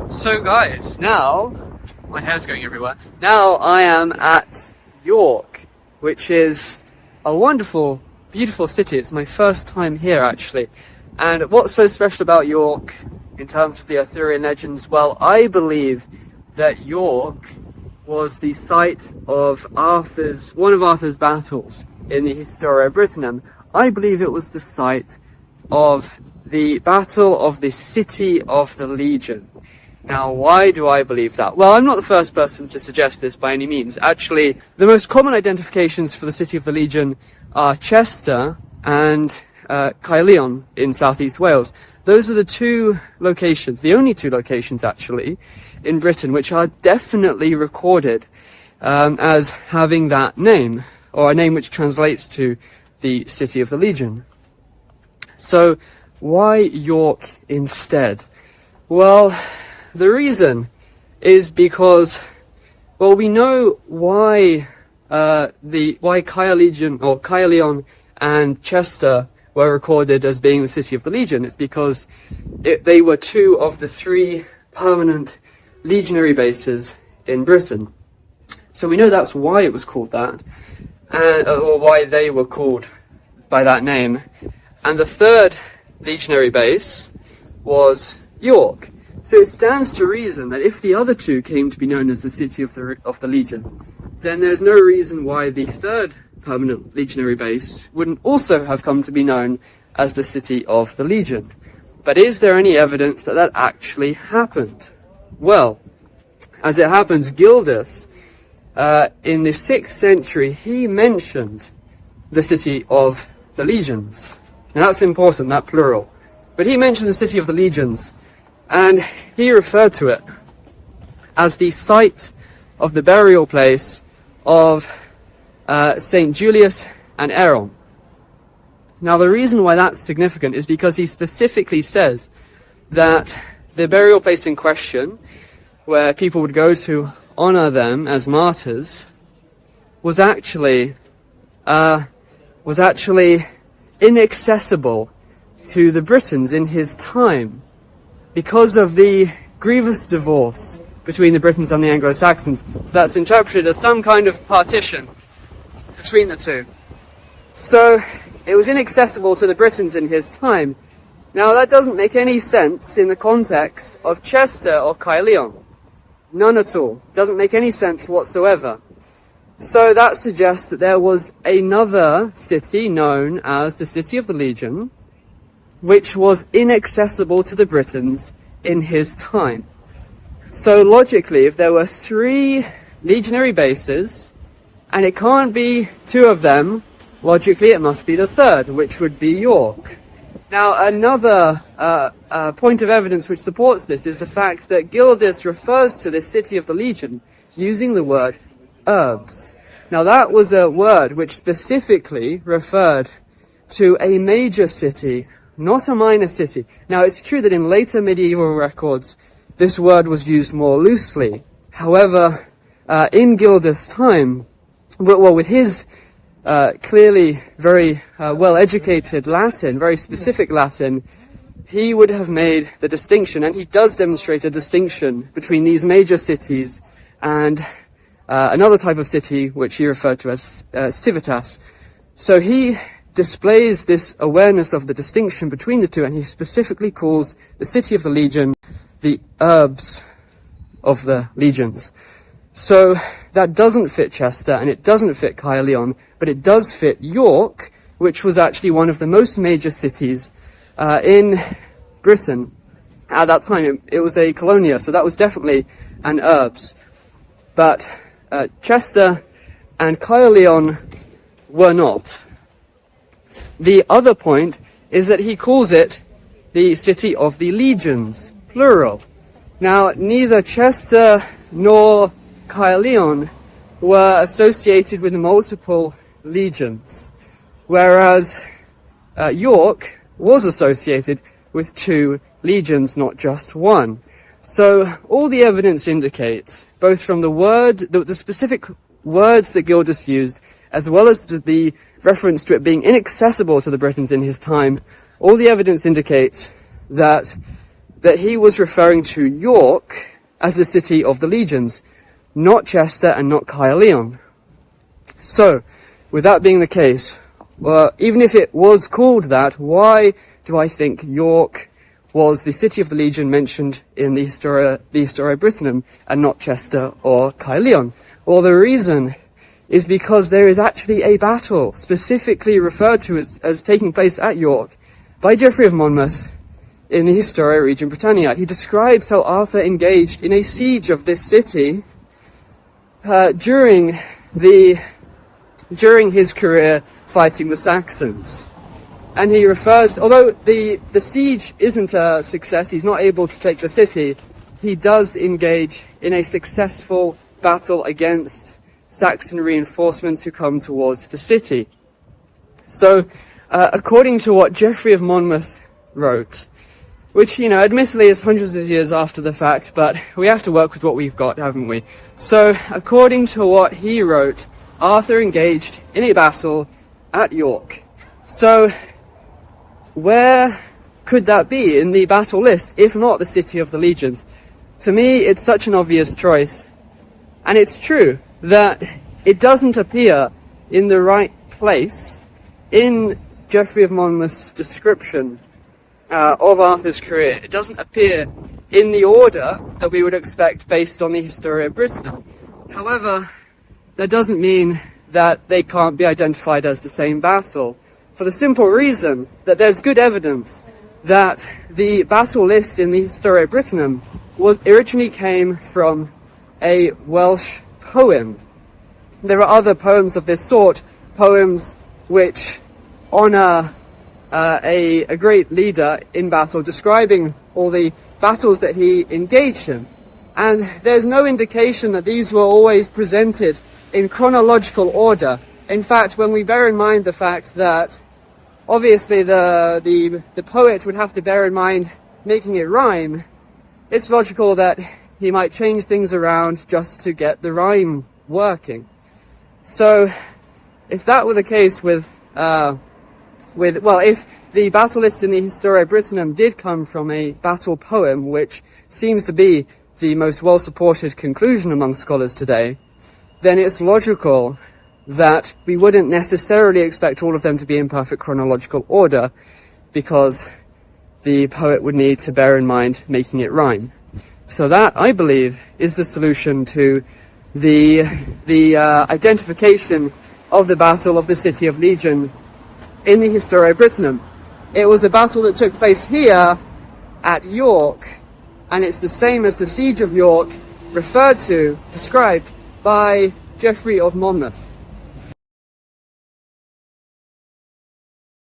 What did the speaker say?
So guys, now, my hair's going everywhere, now I am at York, which is a wonderful, beautiful city. It's my first time here actually. And what's so special about York in terms of the Arthurian legends? Well, I believe that York was the site of one of Arthur's battles in the Historia Brittonum. I believe it was the site of the Battle of the City of the Legion. Now, why do I believe that? Well, I'm not the first person to suggest this by any means. Actually, the most common identifications for the City of the Legion are Chester and Caerleon in southeast Wales. Those are the two locations, the only two locations actually, in Britain, which are definitely recorded as having that name, or a name which translates to the City of the Legion. So, why York instead? Well, the reason is because, well, we know why Caerleon and Chester were recorded as being the City of the Legion. It's because they were two of the three permanent legionary bases in Britain. So we know that's why it was called that, or why they were called by that name. And the third legionary base was York. So it stands to reason that if the other two came to be known as the City of the Legion, then there's no reason why the third permanent legionary base wouldn't also have come to be known as the City of the Legion. But is there any evidence that that actually happened? Well, as it happens, Gildas, in the 6th century, he mentioned the City of the Legions. Now that's important, that plural. But he mentioned the City of the Legions, and he referred to it as the site of the burial place of St. Julius and Aaron. Now the reason why that's significant is because he specifically says that the burial place in question, where people would go to honor them as martyrs, was actually inaccessible to the Britons in his time because of the grievous divorce between the Britons and the Anglo-Saxons. So that's interpreted as some kind of partition between the two. So it was inaccessible to the Britons in his time. Now that doesn't make any sense in the context of Chester or Caerleon. None at all. Doesn't make any sense whatsoever. So that suggests that there was another city known as the City of the Legion, which was inaccessible to the Britons in his time. So logically, if there were three legionary bases, and it can't be two of them, logically it must be the third, which would be York. Now another point of evidence which supports this is the fact that Gildas refers to the City of the Legion using the word herbs. Now that was a word which specifically referred to a major city, not a minor city. Now it's true that in later medieval records this word was used more loosely. However, in Gildas' time, well, with his clearly very well-educated Latin, very specific Latin, he would have made the distinction, and he does demonstrate a distinction between these major cities and another type of city which he referred to as civitas. So he displays this awareness of the distinction between the two, and he specifically calls the City of the Legion the herbs of the legions. So that doesn't fit Chester, and it doesn't fit Caerleon, but it does fit York, which was actually one of the most major cities in Britain at that time. It was a colonia, so that was definitely an herbs. But Chester and Caerleon were not. The other point is that he calls it the City of the Legions, plural. Now, neither Chester nor Caerleon were associated with multiple legions, whereas York was associated with two legions, not just one. So all the evidence indicates, both from the specific words that Gildas used, as well as the reference to it being inaccessible to the Britons in his time, all the evidence indicates that that he was referring to York as the city of the legions, not Chester and not Caerleon. So, with that being the case, well, even if it was called that, why do I think York was the city of the legion mentioned in the Historia Brittonum and not Chester or Caerleon? Well, the reason is because there is actually a battle specifically referred to as taking place at York by Geoffrey of Monmouth in the Historia Regum Britanniae. He describes how Arthur engaged in a siege of this city during his career fighting the Saxons. And he refers, although the siege isn't a success, he's not able to take the city, he does engage in a successful battle against Saxon reinforcements who come towards the city. So, according to what Geoffrey of Monmouth wrote, which, admittedly is hundreds of years after the fact, but we have to work with what we've got, haven't we? So, according to what he wrote, Arthur engaged in a battle at York. So, where could that be in the battle list, if not the city of the legions? To me, it's such an obvious choice. And it's true that it doesn't appear in the right place in Geoffrey of Monmouth's description of Arthur's career. It doesn't appear in the order that we would expect based on the Historia Brittonum. However, that doesn't mean that they can't be identified as the same battle, for the simple reason that there's good evidence that the battle list in the Historia Brittonum originally came from a Welsh poem. There are other poems of this sort, poems which honour a great leader in battle, describing all the battles that he engaged in. And there's no indication that these were always presented in chronological order. In fact, when we bear in mind the fact that obviously the poet would have to bear in mind making it rhyme, it's logical that he might change things around just to get the rhyme working. So, if that were the case if the battle list in the Historia Brittonum did come from a battle poem, which seems to be the most well-supported conclusion among scholars today, then it's logical that we wouldn't necessarily expect all of them to be in perfect chronological order, because the poet would need to bear in mind making it rhyme. So that, I believe, is the solution to the identification of the Battle of the City of Legion in the Historia Brittonum. It was a battle that took place here at York, and it's the same as the Siege of York described by Geoffrey of Monmouth.